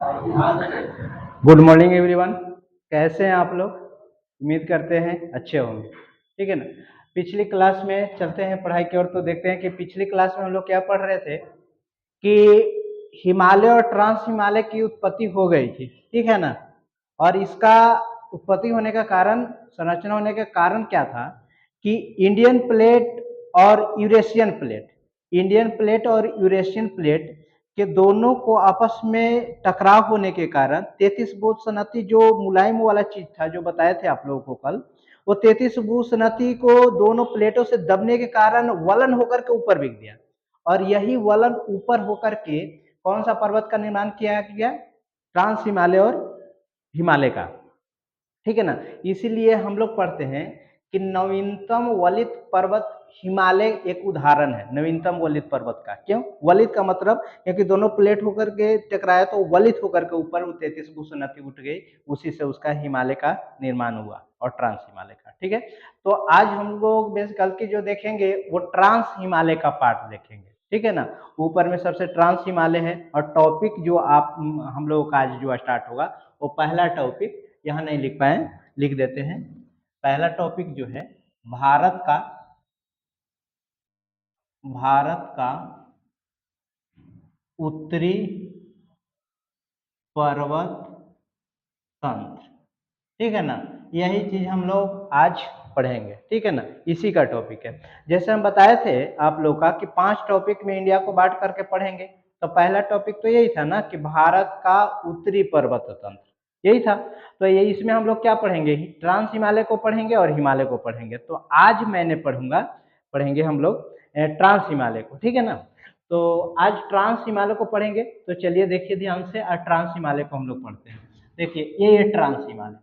Good morning everyone. कैसे हैं आप लोग? उम्मीद करते हैं अच्छे होंगे। ठीक है ना। पिछली क्लास में चलते हैं पढ़ाई की ओर, तो देखते हैं कि पिछली क्लास में हम लोग क्या पढ़ रहे थे कि हिमालय और ट्रांस हिमालय की उत्पत्ति हो गई थी। ठीक है ना। और इसका उत्पत्ति होने का कारण, संरचना होने का कारण क्या था कि इंडियन प्लेट और यूरेशियन प्लेट, इंडियन प्लेट और यूरेशियन प्लेट के दोनों को आपस में टकराव होने के कारण 33 भू सनती, जो मुलायम वाला चीज था जो बताए थे आप लोगों को कल, वो 33 भू सनती को दोनों प्लेटों से दबने के कारण वलन होकर के ऊपर बिक गया। और यही वलन ऊपर होकर के कौन सा पर्वत का निर्माण किया गया? ट्रांस हिमालय और हिमालय का। ठीक है ना। इसीलिए हम लोग पढ़ते हैं कि नवीनतम वलित पर्वत हिमालय एक उदाहरण है नवीनतम वलित पर्वत का। क्यों वलित का मतलब? क्योंकि दोनों प्लेट होकर के टकराया तो वलित होकर के ऊपर 33 भूसनती उठ गई, उसी से उसका हिमालय का निर्माण हुआ और ट्रांस हिमालय का। ठीक है। तो आज हम लोग बेसिकल की जो देखेंगे वो ट्रांस हिमालय का पार्ट देखेंगे। ठीक है ना। ऊपर में सबसे ट्रांस हिमालय है, और टॉपिक जो आप हम लोगों का आज जो स्टार्ट होगा वो पहला टॉपिक यहाँ नहीं लिख पाए, लिख देते हैं। पहला टॉपिक जो है भारत का उत्तरी पर्वत तंत्र। ठीक है ना। यही चीज हम लोग आज पढ़ेंगे। ठीक है ना। इसी का टॉपिक है। जैसे हम बताए थे आप लोग का कि 5 टॉपिक में इंडिया को बांट करके पढ़ेंगे, तो पहला टॉपिक तो यही था ना कि भारत का उत्तरी पर्वत तंत्र, यही था। तो ये इसमें हम लोग क्या पढ़ेंगे? ट्रांस हिमालय को पढ़ेंगे और हिमालय को पढ़ेंगे। तो आज मैंने पढ़ेंगे हम लोग ट्रांस हिमालय को। ठीक है ना। तो आज ट्रांस हिमालय को पढ़ेंगे। तो चलिए देखिए ध्यान से, और ट्रांस हिमालय को हम लोग पढ़ते हैं। देखिए ये ट्रांस हिमालय।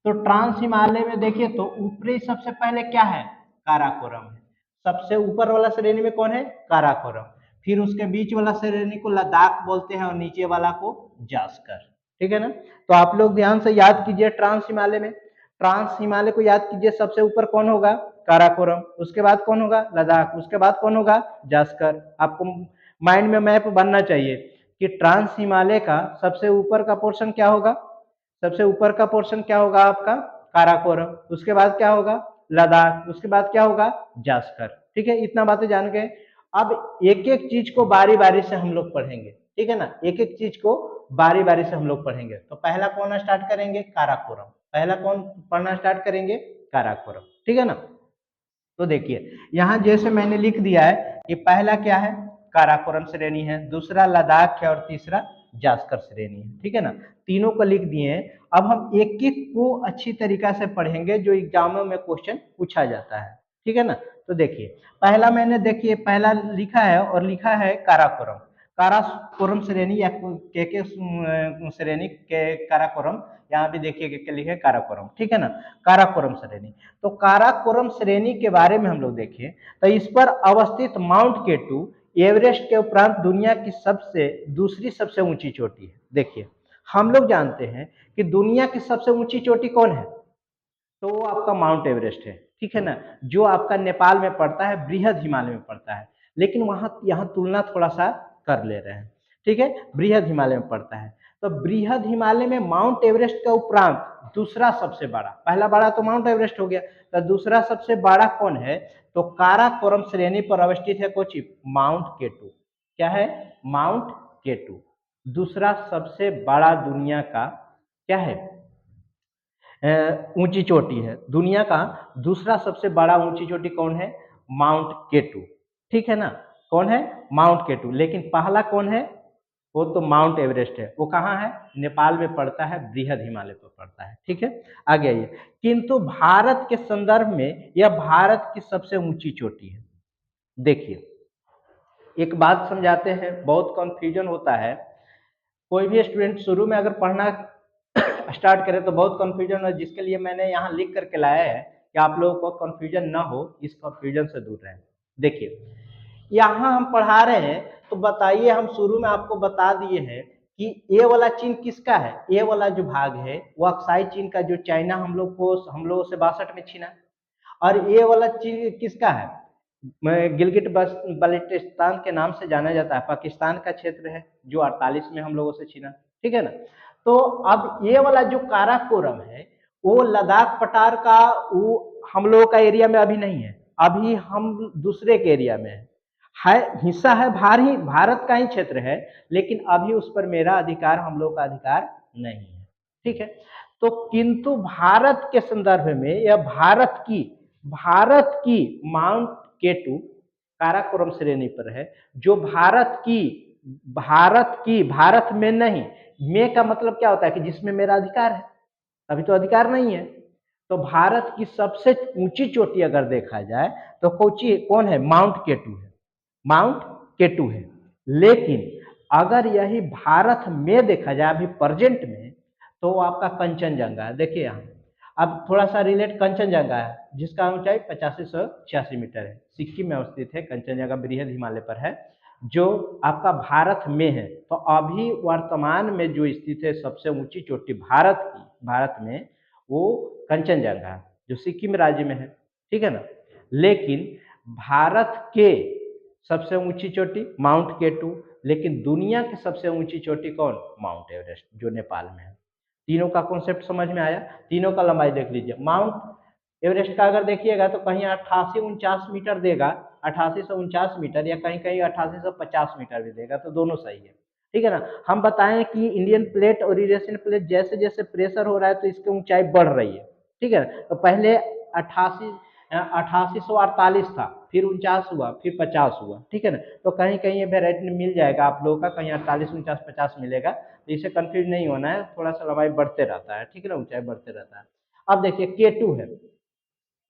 तो ट्रांस हिमालय में देखिए तो ऊपरी सबसे पहले क्या है? काराकोरम है। सबसे ऊपर वाला श्रेणी में कौन है? काराकोरम। फिर उसके बीच वाला श्रेणी को लद्दाख बोलते हैं और नीचे वाला को जास्कर। ठीक है ना। तो आप लोग ध्यान से याद कीजिए ट्रांस हिमालय में, ट्रांस हिमालय को याद कीजिए। सबसे ऊपर कौन होगा? काराकोरम। उसके बाद कौन होगा? लद्दाख। उसके बाद कौन होगा? जास्कर। आपको माइंड में मैप बनना चाहिए कि ट्रांस हिमालय का सबसे ऊपर का पोर्शन क्या होगा? सबसे ऊपर का पोर्शन क्या होगा आपका? काराकोरम। उसके बाद क्या होगा? लद्दाख। उसके बाद क्या होगा? जास्कर। ठीक है। इतना बातें जान गए। अब एक एक चीज को बारी बारी से हम लोग पढ़ेंगे। ठीक है ना। एक एक चीज को बारी बारी से हम लोग पढ़ेंगे। तो पहला कौन स्टार्ट करेंगे? काराकोरम। पहला कौन पढ़ना स्टार्ट करेंगे? काराकोरम। ठीक है ना। तो देखिए यहाँ जैसे मैंने लिख दिया है कि पहला क्या है? काराकोरम श्रेणी है, दूसरा लद्दाख है, और तीसरा जास्कर श्रेणी है। ठीक है ना। तीनों को लिख दिए हैं। अब हम एक एक को अच्छी तरीका से पढ़ेंगे जो एग्जामों में क्वेश्चन पूछा जाता है। ठीक है ना। तो देखिए पहला मैंने देखिए पहला लिखा है, और लिखा है काराकोरम। काराकोरम श्रेणी या के श्रेणी के काराकोरम। यहाँ भी देखिए के लिखे काराकोरम। ठीक है ना। काराकोरम श्रेणी। तो काराकोरम श्रेणी के बारे में हम लोग देखें तो इस पर अवस्थित माउंट केटू एवरेस्ट के उपरांत दुनिया की दूसरी सबसे ऊंची चोटी है। देखिए हम लोग जानते हैं कि दुनिया की सबसे ऊंची चोटी कौन है? तो वो आपका माउंट एवरेस्ट है। ठीक है ना। जो आपका नेपाल में पड़ता है, बृहद हिमालय में पड़ता है। लेकिन वहां यहाँ तुलना थोड़ा सा कर ले रहे हैं। ठीक है। बृहद हिमालय में पड़ता है। तो बृहद हिमालय में माउंट एवरेस्ट का उपरांत दूसरा सबसे बड़ा, पहला बड़ा तो माउंट एवरेस्ट हो गया, तो दूसरा सबसे बड़ा कौन है? तो काराकोरम श्रेणी पर अवस्थित है कोची? माउंट केटू। क्या है? माउंट केटू। दूसरा सबसे बड़ा दुनिया का क्या है? ऊंची चोटी है। दुनिया का दूसरा सबसे बड़ा ऊंची चोटी कौन है? माउंट केटू। ठीक है ना। कौन है? माउंट केटू। लेकिन पहला कौन है? वो तो माउंट एवरेस्ट है। वो कहाँ है? नेपाल में पड़ता है, बृहद हिमालय पर पड़ता है। ठीक है। आगे आइए। किंतु भारत के संदर्भ में यह भारत की सबसे ऊंची चोटी है। देखिए एक बात समझाते हैं, बहुत कंफ्यूजन होता है। कोई भी स्टूडेंट शुरू में अगर पढ़ना स्टार्ट करें तो बहुत कंफ्यूजन है, जिसके लिए मैंने यहाँ लिख करके लाया है कि आप लोगों को कंफ्यूजन ना हो, इस कंफ्यूजन से दूर रहें। देखिए यहाँ हम पढ़ा रहे हैं, तो बताइए हम शुरू में आपको बता दिए हैं कि ये वाला चिन्ह किसका है? ये वाला जो भाग है वो अक्साई चीन का, जो चाइना हम लोगों से 62 में छीना। और ये वाला चीज किसका है? गिलगिट बल्टिस्तान के नाम से जाना जाता है, पाकिस्तान का क्षेत्र है जो 48 में हम लोगों से छीना। ठीक है ना। तो अब ये वाला जो काराकोरम है वो लद्दाख पठार का वो हम लोगों का एरिया में अभी नहीं है, अभी हम दूसरे के एरिया में है हिस्सा है भारत का ही क्षेत्र है, लेकिन अभी उस पर मेरा अधिकार, हम लोग का अधिकार नहीं है। ठीक है। तो किंतु भारत के संदर्भ में या भारत की माउंट केटू काराकोरम श्रेणी पर है, जो भारत में नहीं, में का मतलब क्या होता है कि जिसमें मेरा अधिकार है, अभी तो अधिकार नहीं है। तो भारत की सबसे ऊंची चोटी अगर देखा जाए तो कौन है, माउंट केटू है, माउंट केटू है। लेकिन अगर यही भारत में देखा जाए अभी प्रेजेंट में, तो वो आपका कंचनजंगा है। देखिए यहाँ अब थोड़ा सा रिलेट कंचनजंगा है, जिसका ऊंचाई 8586 मीटर है, सिक्किम में अवस्थित है। कंचनजंगा बृहद हिमालय पर है, जो आपका भारत में है। तो अभी वर्तमान में जो स्थित है सबसे ऊंची चोटी भारत में, वो कंचनजंगा है, जो सिक्किम राज्य में है। ठीक है ना। लेकिन भारत के सबसे ऊंची चोटी माउंट केटू, लेकिन दुनिया की सबसे ऊंची चोटी कौन, माउंट एवरेस्ट, जो नेपाल में है। तीनों का कॉन्सेप्ट समझ में आया। तीनों का लंबाई देख लीजिए। माउंट एवरेस्ट का अगर देखिएगा तो कहीं 88-49 मीटर देगा, 8849 मीटर, या कहीं कहीं 8850 मीटर भी देगा, तो दोनों सही है। ठीक है ना। हम बताएं कि इंडियन प्लेट और यूरेशियन प्लेट जैसे जैसे प्रेशर हो रहा है तो इसकी ऊंचाई बढ़ रही है। ठीक है। तो पहले 8848 था, फिर 49 हुआ, फिर 50 हुआ। ठीक है ना। तो कहीं कहीं ये वेराइटी मिल जाएगा आप लोगों का, कहीं 48, 49, 50 मिलेगा, तो इसे कंफ्यूज नहीं होना है, थोड़ा सा लंबाई बढ़ते रहता है। ठीक है ना, ऊंचाई बढ़ते रहता है। अब देखिए केटू है,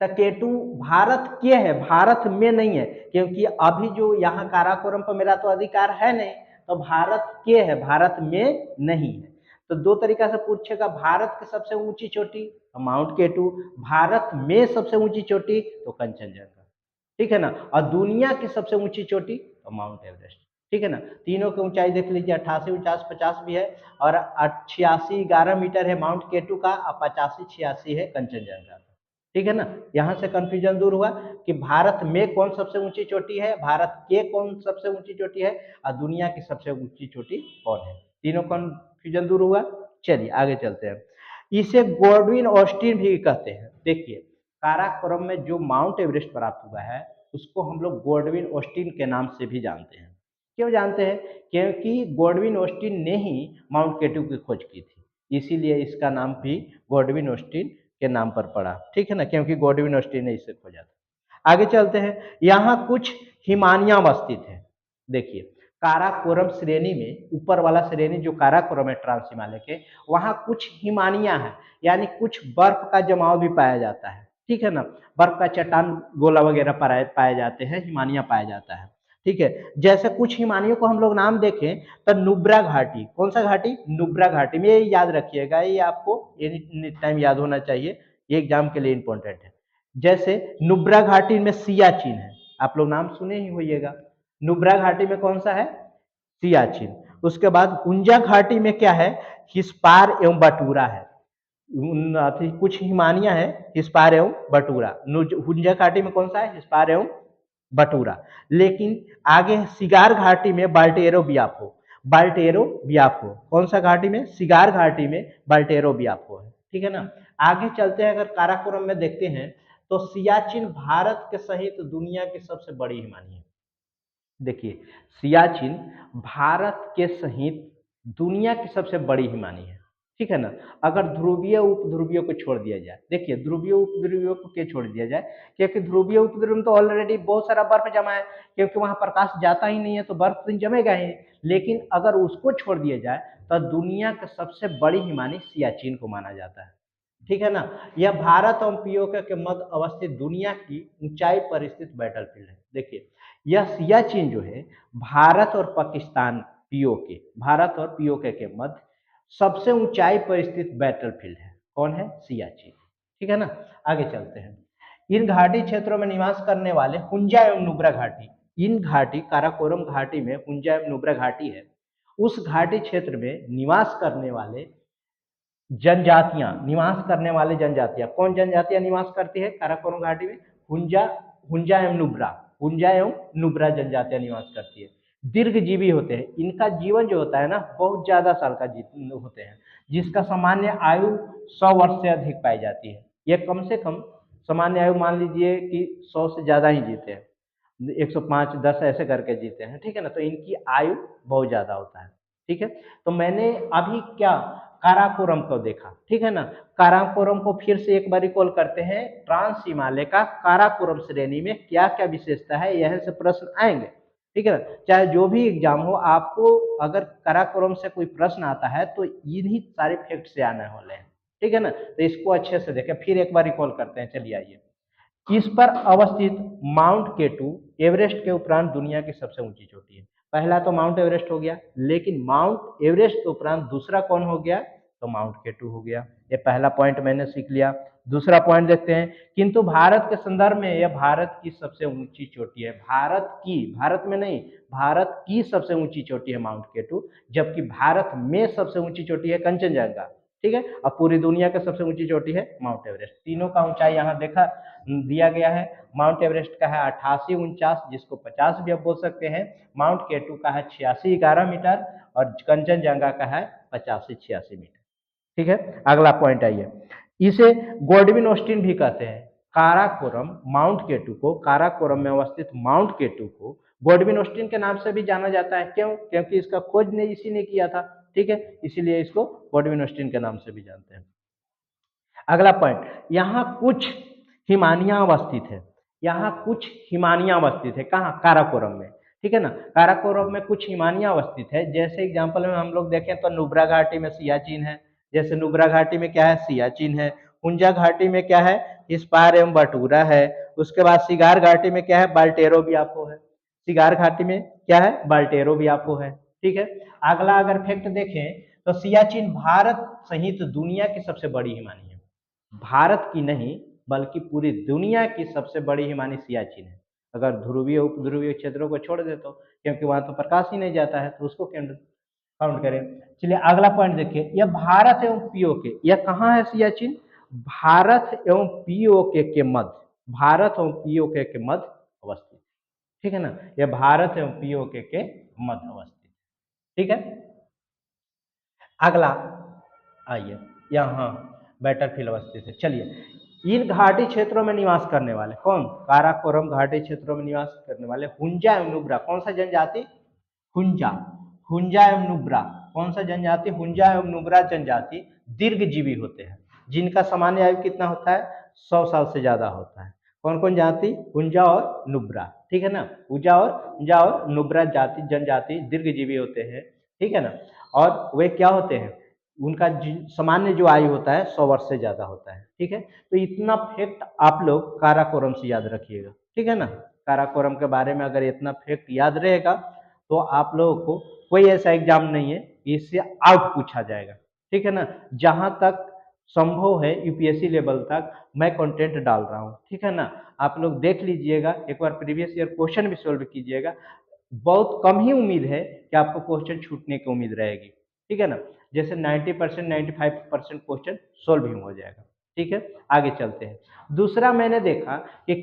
तो केटू भारत के है, भारत में नहीं है, क्योंकि अभी जो यहाँ काराकोरम पर मेरा तो अधिकार है नहीं, तो भारत के है, भारत में नहीं है। तो दो तरीका से पूछेगा, भारत की सबसे ऊंची चोटी तो माउंट केटू, भारत में सबसे ऊंची चोटी तो कंचनजंगा। ठीक है ना। और दुनिया की सबसे ऊंची चोटी तो माउंट एवरेस्ट। ठीक है ना। तीनों की ऊंचाई देख लीजिए, 88, 49, 50 भी है, और 86-11 मीटर है माउंट केटू का, और 85-86 है कंचनजंगा का। ठीक है ना। यहाँ से कंफ्यूजन दूर हुआ कि भारत में कौन सबसे ऊंची चोटी है, भारत के कौन सबसे ऊंची चोटी है, और दुनिया की सबसे ऊंची चोटी कौन है। तीनों कंफ्यूजन दूर हुआ। चलिए आगे चलते हैं। इसे गॉडविन ऑस्टिन भी कहते हैं। देखिए काराकोरम में जो माउंट एवरेस्ट प्राप्त हुआ है उसको हम लोग गॉडविन ऑस्टिन के नाम से भी जानते हैं। क्यों जानते हैं, क्योंकि गॉडविन ऑस्टिन ने ही माउंट केटू की खोज की थी, इसीलिए इसका नाम भी गॉडविन ऑस्टिन के नाम पर पड़ा। ठीक है ना, क्योंकि गॉडविन ऑस्टिन ने इसे खोजा था। आगे चलते हैं। यहाँ कुछ हिमानियां अवस्थित है। देखिए काराकोरम श्रेणी में ऊपर वाला श्रेणी जो काराकोरम है ट्रांस हिमालय के, वहां कुछ हिमानियां हैं, यानी कुछ बर्फ का जमाव भी पाया जाता है। ठीक है ना, बर्फ का चट्टान गोला वगैरह पाए जाते हैं, हिमानिया पाया जाता है। ठीक है। जैसे कुछ हिमानियों को हम लोग नाम देखें तो नुब्रा घाटी, कौन सा घाटी, नुब्रा घाटी में, ये याद रखिएगा, ये आपको एनी टाइम याद होना चाहिए, ये एग्जाम के लिए इंपॉर्टेंट है। जैसे नुब्रा घाटी में सियाचिन है, आप लोग नाम सुने ही होइएगा। नुब्रा घाटी में कौन सा है, सियाचिन। उसके बाद उंजा घाटी में क्या है, हिस्पार एवं बटूरा है। कुछ हिमानिया है, हिस्पार एवं बटूरा। हुंजा घाटी में कौन सा है, हिस्पार एवं बटूरा। लेकिन आगे सिगार घाटी में बाल्टेरो बियाफो, बाल्टेरो बियाफो, कौन सा घाटी में, सिगार घाटी में बाल्टेरो बियाफो है। ठीक है ना। आगे चलते हैं, अगर काराकोरम में देखते हैं तो सियाचिन भारत के सहित दुनिया की सबसे बड़ी हिमानी है। देखिए सियाचिन भारत के सहित दुनिया की सबसे बड़ी हिमानी है। ठीक है ना। अगर ध्रुवीय उपध्रुवीय को छोड़ दिया जाए, देखिए ध्रुवीय उपध्रुवीय को क्यों छोड़ दिया जाए, क्योंकि ध्रुवीय उपध्रुव में तो ऑलरेडी बहुत सारा बर्फ जमा है, क्योंकि वहां प्रकाश जाता ही नहीं है, तो बर्फ तो जमेगा ही। लेकिन अगर उसको छोड़ दिया जाए तो दुनिया का सबसे बड़ी हिमानी सियाचिन को माना जाता है। ठीक है ना। यह भारत और पीओके के मध्य अवस्थित दुनिया की ऊंचाई पर स्थित बैटलफील्ड है। देखिए यह सियाचिन जो है भारत और पाकिस्तान, पीओके, भारत और पीओके के मध्य सबसे ऊंचाई पर स्थित बैटलफील्ड है। कौन है, सियाचिन। ठीक है ना। आगे चलते हैं। इन घाटी क्षेत्रों में निवास करने वाले हुंजा एवं नुब्रा घाटी, इन घाटी काराकोरम घाटी में हुंजा एवं नुब्रा घाटी है, उस घाटी क्षेत्र में निवास करने वाले जनजातियां, निवास करने वाले जनजातियां, कौन जनजातियां निवास करती है काराकोरम घाटी में, हुंजा, हुंजा एवं नुब्रा, हुंजा एवं नुब्रा जनजातियां निवास करती है, दीर्घजीवी होते हैं। इनका जीवन जो होता है ना बहुत ज़्यादा साल का होते हैं, जिसका सामान्य आयु 100 वर्ष से अधिक पाई जाती है। ये कम से कम सामान्य आयु मान लीजिए कि 100 से ज़्यादा ही जीते हैं, 105, 10 ऐसे करके जीते हैं, ठीक है ना? तो इनकी आयु बहुत ज़्यादा होता है, ठीक है? तो मैंने अभी क्या काराकोरम को देखा, ठीक है ना? काराकोरम को फिर से एक बार रिकॉल करते हैं, ट्रांस हिमालय का काराकोरम श्रेणी में क्या-क्या विशेषता है, यहाँ से प्रश्न आएँगे, ठीक है ना? चाहे जो भी एग्ज़ाम हो, आपको अगर काराकोरम से कोई प्रश्न आता है, तो इन्हीं सारे फैक्ट से आने वाले हैं, ठीक है ना? तो इसको अच्छे से देखें, फिर एक बार रिकॉल करते हैं, चलिए आइए। इस पर अवस्थित माउंट केटू एवरेस्ट के उपरांत दुनिया की सबसे ऊंची चोटी है। पहला तो माउंट एवरेस्ट हो गया, लेकिन माउंट एवरेस्ट के उपरांत दूसरा कौन हो गया? तो माउंट केटू हो गया। ये पहला पॉइंट मैंने सीख लिया। दूसरा पॉइंट देखते हैं, किंतु भारत के संदर्भ में यह भारत की सबसे ऊंची चोटी है। भारत में नहीं, भारत की सबसे ऊंची चोटी है माउंट केटू, जबकि भारत में सबसे ऊंची चोटी है कंचनजंगा, ठीक है। अब पूरी दुनिया की सबसे ऊंची चोटी है माउंट एवरेस्ट। तीनों का ऊंचाई यहाँ देखा दिया गया है। माउंट एवरेस्ट का है 8849, जिसको 50 भी आप बोल सकते हैं। माउंट केटू का है 8611 मीटर और कंचनजंगा का है 8586 मीटर, ठीक है। अगला पॉइंट आइए, इसे गोल्डविन ऑस्टिन भी कहते हैं। काराकोरम माउंट केटू को, काराकोरम में अवस्थित माउंट केटू को गोल्डविन ऑस्टिन के नाम से भी जाना जाता है। क्यों? क्योंकि इसका खोज ने इसी ने किया था, ठीक है, इसीलिए इसको गोल्डविन ऑस्टिन के नाम से भी जानते हैं। अगला पॉइंट, यहाँ कुछ हिमानियां अवस्थित है। यहाँ कुछ हिमानियां अवस्थित है, कहाँ? काराकोरम में, ठीक है ना। काराकोरम में कुछ हिमानियां अवस्थित है। जैसे एग्जांपल में हम लोग देखें तो नुब्रा घाटी में सियाचिन है। जैसे नुब्रा घाटी में क्या है? सियाचिन है। हुंजा घाटी में क्या है? इस्पार एवं बटूरा है। उसके बाद सिगार घाटी में क्या है? बाल्टेरो व्यापो है। सिगार घाटी में क्या है? बाल्टेरो व्यापो है, ठीक है। अगला अगर फैक्ट देखें तो सियाचिन भारत सहित दुनिया की सबसे बड़ी हिमानी है। भारत की नहीं बल्कि पूरी दुनिया की सबसे बड़ी हिमानी सियाचिन है। अगर ध्रुवीय उपध्रुवीय क्षेत्रों को छोड़ दे तो, क्योंकि वहां तो प्रकाश ही नहीं जाता है, तो उसको काउंट करें। चलिए अगला पॉइंट देखिए, यह भारत एवं पीओके, यह कहाँ है सियाचिन? भारत एवं पीओके के मध्य, भारत एवं पीओके के मध्य अवस्थित, ठीक है ना। यह भारत एवं पीओके के मध्य अवस्थित, ठीक है। अगला आइए, यहाँ बैटरफील्ड अवस्थित है। चलिए, इन घाटी क्षेत्रों में निवास करने वाले कौन? काराकोरम घाटी क्षेत्रों में निवास करने वाले हुंजा एवं नुब्रा, कौन सा जनजाति? हुंजा, हुंजा एवं नुब्रा, कौन सा जनजाति? हुंजा एवं नुब्रा जनजाति दीर्घजीवी होते हैं, जिनका सामान्य आयु कितना होता है? 100 साल से ज्यादा होता है। कौन कौन जाति? हुंजा और नुब्रा, ठीक है ना। हुंजा और नुब्रा जाति जनजाति दीर्घजीवी होते हैं, ठीक है ना। और वे क्या होते हैं? उनका सामान्य जो आयु होता है 100 वर्ष से ज्यादा होता है, ठीक है। तो इतना फैक्ट आप लोग काराकोरम से याद रखिएगा, ठीक है ना। काराकोरम के बारे में अगर इतना फैक्ट याद रहेगा तो आप लोगों को कोई ऐसा एग्जाम नहीं है इससे आउट पूछा जाएगा, ठीक है ना। जहां तक संभव है यूपीएससी लेवल तक मैं कंटेंट डाल रहा हूँ, ठीक है ना। आप लोग देख लीजिएगा, एक बार प्रीवियस ईयर क्वेश्चन भी सोल्व कीजिएगा। बहुत कम ही उम्मीद है कि आपको क्वेश्चन छूटने की उम्मीद रहेगी, ठीक है ना। जैसे 90% 95% क्वेश्चन सोल्व ही हो जाएगा, ठीक है। आगे चलते हैं। दूसरा मैंने देखा कि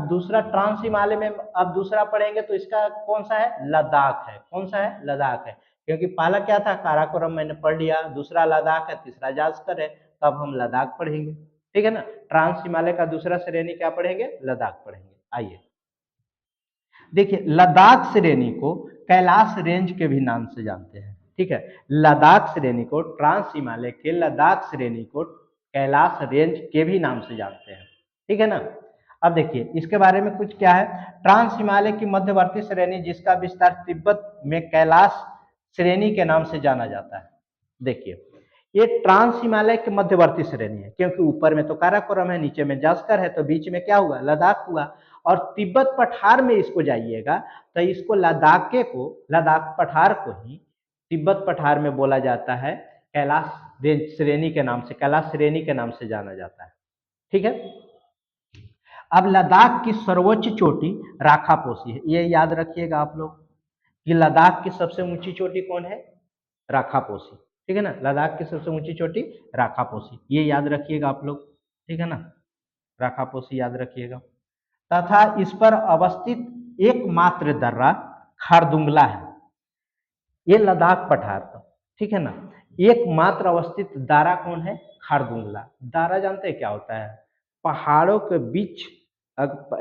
दूसरा ट्रांस हिमालय में अब दूसरा पढ़ेंगे तो इसका कौन सा है? लद्दाख है। कौन सा है? लद्दाख है। क्योंकि पहला क्या था? काराकोरम मैंने पढ़ लिया, दूसरा लद्दाख है, तीसरा जास्कर है, तब हम लद्दाख पढ़ेंगे, ठीक है ना। ट्रांस हिमालय का दूसरा श्रेणी क्या पढ़ेंगे? लद्दाख पढ़ेंगे। आइए देखिए, लद्दाख श्रेणी को कैलाश रेंज के भी नाम से जानते हैं, ठीक है। लद्दाख श्रेणी को, ट्रांस हिमालय के लद्दाख श्रेणी को कैलाश रेंज के भी नाम से जानते हैं, ठीक है ना। अब देखिए इसके बारे में कुछ क्या है। ट्रांस हिमालय की मध्यवर्ती श्रेणी जिसका विस्तार तिब्बत में कैलाश श्रेणी के नाम से जाना जाता है। देखिए ये ट्रांस हिमालय के मध्यवर्ती श्रेणी है, क्योंकि ऊपर में तो काराकोरम है, नीचे में जास्कर है, तो बीच में क्या हुआ? लद्दाख हुआ। और तिब्बत पठार में इसको जाइएगा तो इसको लद्दाख पठार को ही तिब्बत पठार में बोला जाता है, कैलाश रेंज श्रेणी के नाम से, कैलाश श्रेणी के नाम से जाना जाता है, ठीक है। अब लद्दाख की सर्वोच्च चोटी राखापोसी है। ये याद रखिएगा आप लोग कि लद्दाख की सबसे ऊंची चोटी कौन है? राखापोसी, ठीक है ना। लद्दाख की सबसे ऊंची चोटी राखापोसी, ये याद रखिएगा आप लोग, ठीक है ना। राखापोसी याद रखिएगा। तथा इस पर अवस्थित एकमात्र दर्रा खारदुंगला है, ये लद्दाख पठार पर, ठीक है ना। एकमात्र अवस्थित दारा कौन है? खारदुंगला। दारा जानते हैं क्या होता है? पहाड़ों के बीच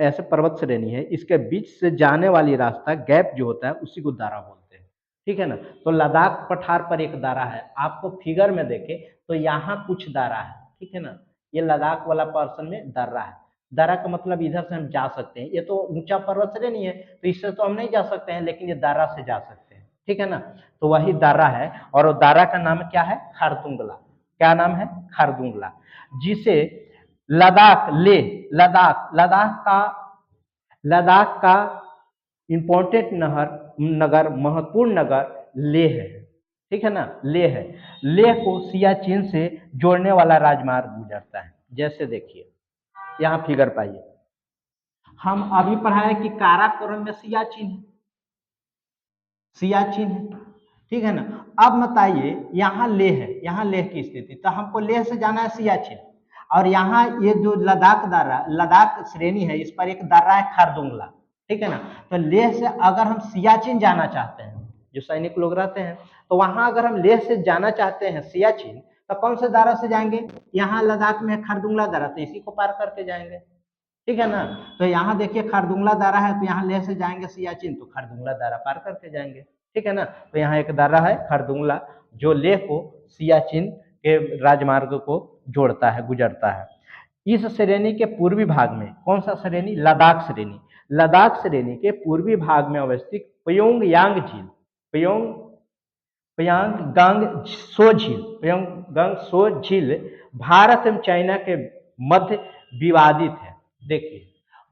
ऐसे पर्वत श्रेणी है, इसके बीच से जाने वाली रास्ता गैप जो होता है उसी को दारा बोलते हैं, ठीक है ना। तो लद्दाख पठार पर एक दारा है, आपको फिगर में देखे तो यहाँ कुछ दारा है, ठीक है ना। ये लद्दाख वाला पर्सन में दर्रा है। दर्रा का मतलब इधर से हम जा सकते हैं, ये तो ऊंचा पर्वत श्रेणी है तो इससे तो हम नहीं जा सकते हैं, लेकिन ये दारा से जा सकते हैं, ठीक है ना। तो वही दारा है, और वो दारा का नाम क्या है? खारदुंगला। क्या नाम है? खारदुंगला, जिसे लद्दाख ले लद्दाख लद्दाख का इंपॉर्टेंट नगर महत्वपूर्ण नगर लेह है, ठीक है ना। लेह है, लेह को सियाचिन से जोड़ने वाला राजमार्ग गुजरता है। जैसे देखिए यहाँ फिगर पाइए, हम अभी पढ़ाए कि काराकोरम में सियाचिन है, सियाचिन है, ठीक है ना। अब बताइए यहाँ लेह है, यहाँ लेह की स्थिति, तो हमको लेह से जाना है सियाचिन, और यहाँ ये जो लद्दाख दर्रा, लद्दाख श्रेणी है, इस पर एक दर्रा है खारदुंगला, ठीक है ना। तो लेह से अगर हम सियाचिन जाना चाहते हैं, जो सैनिक लोग रहते हैं, तो वहां अगर हम लेह से जाना चाहते हैं सियाचिन, तो कौन से दर्रा से जाएंगे? यहाँ लद्दाख में खारदुंगला दर्रा, तो इसी को पार करके जाएंगे, ठीक है ना। तो यहाँ देखिए खारदुंगला दारा है, तो यहाँ लेह से जाएंगे सियाचिन तो खारदुंगला दारा पार करके जाएंगे, ठीक है ना। तो यहाँ एक दारा है खारदुंगला, जो लेह को सियाचिन के राजमार्ग को जोड़ता है, गुजरता है। इस श्रेणी के पूर्वी भाग में, कौन सा श्रेणी? लद्दाख श्रेणी। लद्दाख श्रेणी के पूर्वी भाग में अवस्थित प्योंगयांग झील, प्योंग प्योंगयांग सो झील भारत एवं चाइना के मध्य विवादित है। देखिए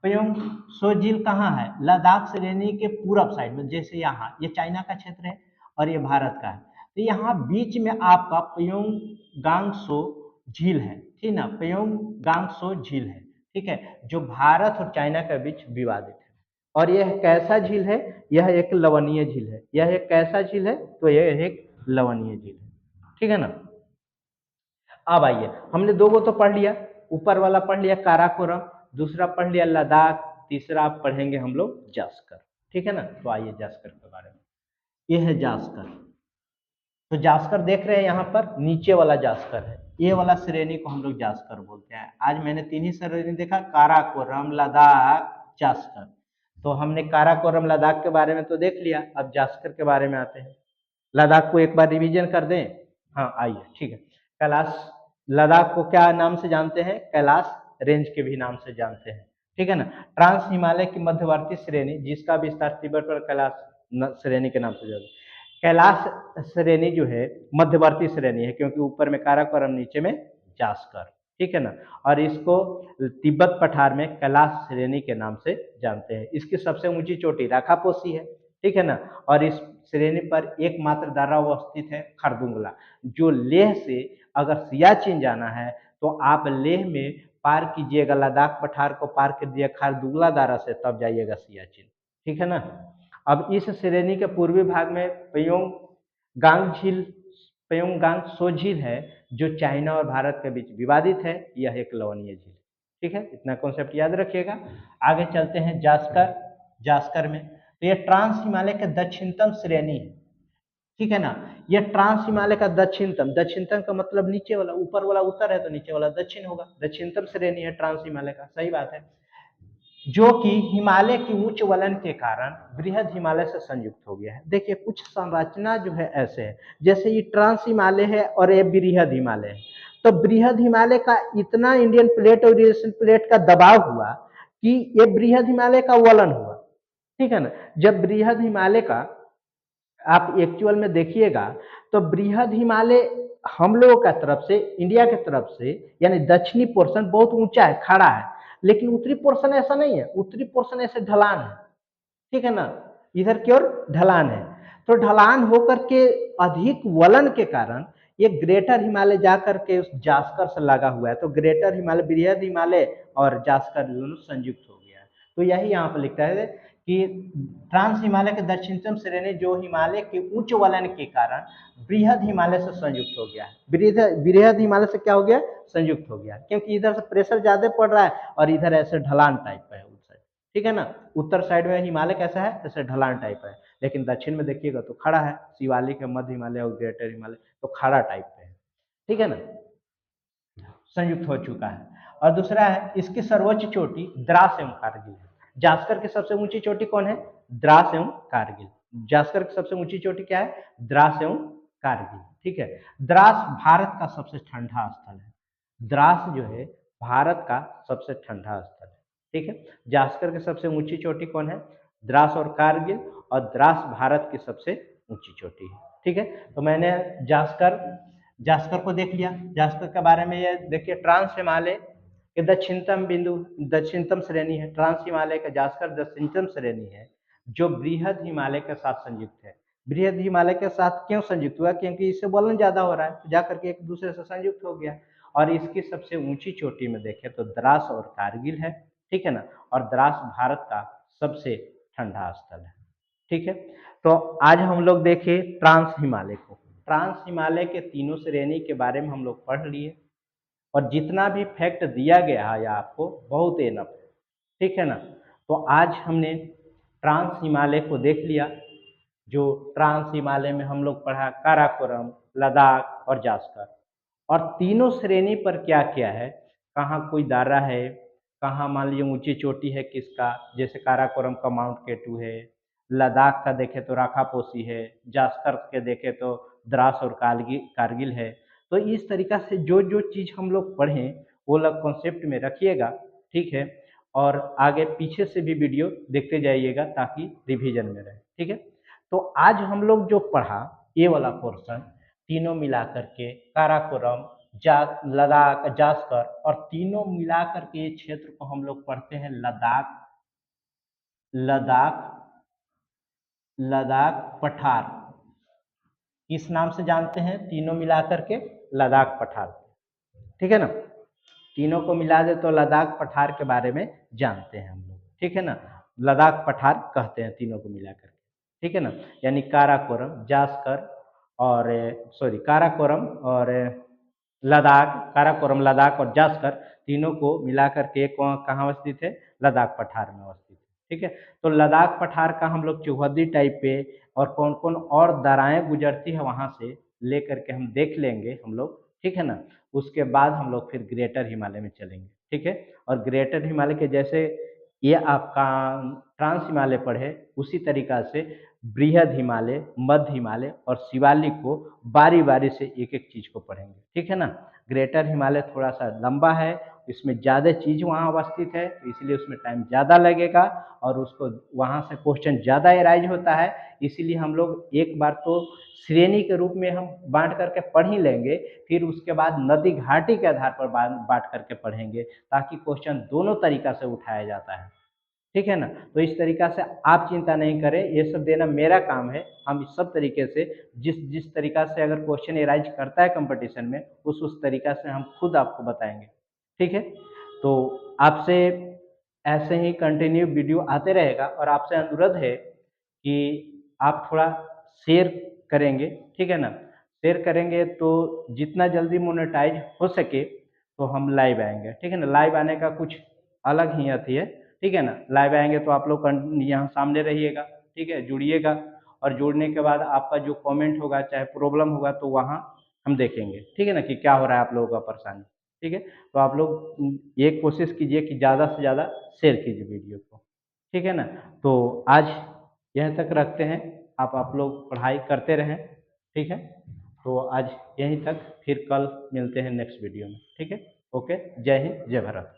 प्योंग सो झील कहाँ है? लद्दाख श्रेणी के पूरब साइड में, जैसे यहाँ ये चाइना का क्षेत्र है और ये भारत का है, तो यहाँ बीच में आपका प्योंगयांग सो झील है, ठीक ना। प्योंगयांग सो झील है, ठीक है, जो भारत और चाइना के बीच विवादित है। और यह कैसा झील है? यह एक लवणीय झील है। यह एक कैसा झील है? तो यह एक लवणीय झील है, ठीक है ना। अब आइए, हमने दो गो तो पढ़ लिया, ऊपर वाला पढ़ लिया काराकोरम, दूसरा पढ़ लिया लद्दाख, तीसरा पढ़ेंगे हम लोग जास्कर, ठीक है ना। तो आइए जास्कर के बारे में, यह है जास्कर। तो जास्कर देख रहे हैं यहाँ पर, नीचे वाला जास्कर है, ये वाला श्रेणी को हम लोग जास्कर बोलते हैं। आज मैंने तीन ही श्रेणी देखा, काराकोरम, लद्दाख, जास्कर। तो हमने काराकोरम लद्दाख के बारे में तो देख लिया, अब जास्कर के बारे में आते हैं। लद्दाख को एक बार रिवीजन कर दें। हाँ आइए, ठीक है। कैलाश, लद्दाख को क्या नाम से जानते हैं? कैलाश रेंज के भी नाम से जानते हैं, ठीक है ना। ट्रांस हिमालय की मध्यवर्ती श्रेणी, जिसका विस्तार तिब्बत पर कैलाश श्रेणी के नाम से जानते हैं। कैलाश श्रेणी जो है मध्यवर्ती श्रेणी है, क्योंकि ऊपर में काराकोरम, नीचे में जास्कर, ठीक है ना। और इसको तिब्बत पठार में कैलाश श्रेणी के नाम से जानते हैं। इसकी सबसे ऊंची चोटी राखापोसी है, ठीक है ना। और इस श्रेणी पर एकमात्र दारा अवस्थित है खारदुंगला, जो लेह से अगर सियाचिन जाना है तो आप लेह में पार कीजिएगा, लद्दाख पठार को पार कर दिया खारदुंगला दारा से, तब जाइएगा सियाचिन, ठीक है ना। अब इस श्रेणी के पूर्वी भाग में प्योंगयांग सो झील है, जो चाइना और भारत के बीच विवादित है। यह एक लवणीय झील, ठीक है। इतना कॉन्सेप्ट याद रखिएगा। आगे चलते हैं जास्कर। जास्कर में तो यह ट्रांस हिमालय के दक्षिणतम श्रेणी है, ठीक है ना। यह ट्रांस हिमालय का दक्षिणतम, दक्षिणतम का मतलब नीचे वाला, ऊपर वाला उत्तर है तो नीचे वाला दक्षिण होगा, दक्षिणतम श्रेणी है ट्रांस हिमालय का, सही बात है। जो कि हिमालय की उच्च वलन के कारण बृहद हिमालय से संयुक्त हो गया है। देखिए कुछ संरचना जो है ऐसे है, जैसे ये ट्रांस हिमालय है और ये बृहद हिमालय है, तो बृहद हिमालय का इतना इंडियन प्लेट और यूरेशियन प्लेट का दबाव हुआ कि ये बृहद हिमालय का वलन हुआ, ठीक है ना। जब बृहद हिमालय का आप एक्चुअल में देखिएगा तो बृहद हिमालय हम लोगों का तरफ से, इंडिया की तरफ से, यानी दक्षिणी पोर्शन बहुत ऊंचा है, खड़ा है, लेकिन उत्तरी पोर्शन ऐसा नहीं है। उत्तरी पोर्शन ऐसे ढलान है, ठीक है ना, इधर की ओर ढलान है। तो ढलान होकर के अधिक वलन के कारण ये ग्रेटर हिमालय जाकर के उस जास्कर से लगा हुआ है, तो ग्रेटर हिमालय, बृहद हिमालय और जास्कर दोनों संयुक्त हो गया है। तो यही यहाँ पर लिखता है कि ट्रांस हिमालय के दक्षिणतम श्रेणी जो हिमालय के उच्च वलन के कारण बृहद हिमालय से संयुक्त हो गया है। बृहद हिमालय से क्या हो गया? संयुक्त हो गया, क्योंकि इधर से प्रेशर ज्यादा पड़ रहा है और इधर ऐसे ढलान टाइप का है उस साइड, ठीक है ना। उत्तर साइड में हिमालय कैसा है? ऐसे ढलान टाइप है, लेकिन दक्षिण में देखिएगा तो खड़ा है, शिवालिक है, मध्य हिमालय और ग्रेटर हिमालय तो खड़ा टाइप पे है, ठीक है ना, संयुक्त हो चुका है। और दूसरा है इसकी सर्वोच्च चोटी द्रास एवं कारगिल है। जास्कर की सबसे ऊंची चोटी कौन है? द्रास एवं कारगिल। जास्कर की सबसे ऊंची चोटी क्या है? द्रास एवं कारगिल, ठीक है। द्रास भारत का सबसे ठंडा स्थल है। द्रास जो है भारत का सबसे ठंडा स्थल है, ठीक है। जास्कर की सबसे ऊंची चोटी कौन है? द्रास और कारगिल, और द्रास भारत की सबसे ऊंची चोटी है, ठीक है। तो मैंने जास्कर जास्कर को देख लिया। जास्कर के बारे में ये देखिए, ट्रांस हिमालय के दक्षिणतम बिंदु, दक्षिणतम श्रेणी है। ट्रांस हिमालय का जास्कर दक्षिणतम श्रेणी है जो बृहद हिमालय के साथ संयुक्त है। बृहद हिमालय के साथ क्यों संयुक्त हुआ? क्योंकि इससे बलन ज्यादा हो रहा है, तो जाकर के एक दूसरे से संयुक्त हो गया। और इसकी सबसे ऊंची चोटी में देखें तो द्रास और कारगिल है, ठीक है ना। और द्रास भारत का सबसे ठंडा स्थल है, ठीक है। तो आज हम लोग देखें ट्रांस हिमालय को। ट्रांस हिमालय के तीनों श्रेणी के बारे में हम लोग पढ़ लिए, और जितना भी फैक्ट दिया गया है आपको बहुत एनफ है, ठीक है ना। तो आज हमने ट्रांस हिमालय को देख लिया। जो ट्रांस हिमालय में हम लोग पढ़ा काराकोरम, लद्दाख और जास्कर, और तीनों श्रेणी पर क्या क्या है, कहाँ कोई दायरा है, कहाँ मान लीजिए ऊंची चोटी है किसका, जैसे काराकोरम का माउंट केटू है, लद्दाख का देखे तो राखापोसी है, जास्कर के देखे तो द्रास और कारगिल है। तो इस तरीका से जो जो चीज़ हम लोग पढ़ें वो लोग कॉन्सेप्ट में रखिएगा, ठीक है। और आगे पीछे से भी वीडियो देखते जाइएगा ताकि रिवीजन में रहे, ठीक है। तो आज हम लोग जो पढ़ा ये वाला पोर्शन तीनों मिलाकर के काराकोरम, लद्दाख, जास्कर, और तीनों मिलाकर के ये क्षेत्र को हम लोग पढ़ते हैं लद्दाख, लद्दाख, लद्दाख पठार, किस नाम से जानते हैं? तीनों मिलाकर के लद्दाख पठार, ठीक है ना। तीनों को मिला दे तो लद्दाख पठार के बारे में जानते हैं हम लोग, ठीक है ना। लद्दाख पठार कहते हैं तीनों को मिलाकर के, ठीक है ना। यानी काराकोरम, जास्कर और सॉरी काराकोरम और लद्दाख, काराकोरम, लद्दाख और जास्कर तीनों को मिलाकर के कहाँ अवस्थित है? लद्दाख पठार में अवस्थित है, ठीक है। तो लद्दाख पठार का हम लोग चौहद्दी टाइप पे और कौन कौन और दरारें गुजरती है वहाँ से लेकर के हम देख लेंगे हम लोग, ठीक है ना। उसके बाद हम लोग फिर ग्रेटर हिमालय में चलेंगे, ठीक है। और ग्रेटर हिमालय के जैसे ये आपका ट्रांस हिमालय पढ़े उसी तरीका से बृहद हिमालय, मध्य हिमालय और शिवालिक को बारी बारी से एक एक चीज़ को पढ़ेंगे, ठीक है ना। ग्रेटर हिमालय थोड़ा सा लंबा है, इसमें ज़्यादा चीज़ वहाँ अवस्थित है, तो इसलिए उसमें टाइम ज़्यादा लगेगा और उसको वहाँ से क्वेश्चन ज़्यादा एराइज होता है। इसीलिए हम लोग एक बार तो श्रेणी के रूप में हम बांट करके पढ़ ही लेंगे, फिर उसके बाद नदी घाटी के आधार पर बांट करके पढ़ेंगे ताकि क्वेश्चन दोनों तरीका से उठाया जाता है, ठीक है ना। तो इस तरीका से आप चिंता नहीं करें, ये सब देना मेरा काम है। हम इस सब तरीके से जिस जिस तरीका से अगर क्वेश्चन एराइज करता है कंपटीशन में उस तरीका से हम खुद आपको बताएंगे, ठीक है। तो आपसे ऐसे ही कंटिन्यू वीडियो आते रहेगा और आपसे अनुरोध है कि आप थोड़ा शेयर करेंगे, ठीक है ना। शेयर करेंगे तो जितना जल्दी मोनेटाइज हो सके तो हम लाइव आएंगे, ठीक है ना। लाइव आने का कुछ अलग ही अथी है, ठीक है ना। लाइव आएंगे तो आप लोग यहाँ सामने रहिएगा, ठीक है, जुड़िएगा। और जुड़ने के बाद आपका जो कमेंट होगा चाहे प्रॉब्लम होगा तो वहाँ हम देखेंगे, ठीक है ना, कि क्या हो रहा है आप लोगों का परेशानी, ठीक है। तो आप लोग ये कोशिश कीजिए कि ज़्यादा से ज़्यादा शेयर कीजिए वीडियो को, ठीक है ना। तो आज यहीं तक रखते हैं, आप लोग पढ़ाई करते रहें, ठीक है। तो आज यहीं तक, फिर कल मिलते हैं नेक्स्ट वीडियो में, ठीक है। ओके, जय हिंद, जय भारत।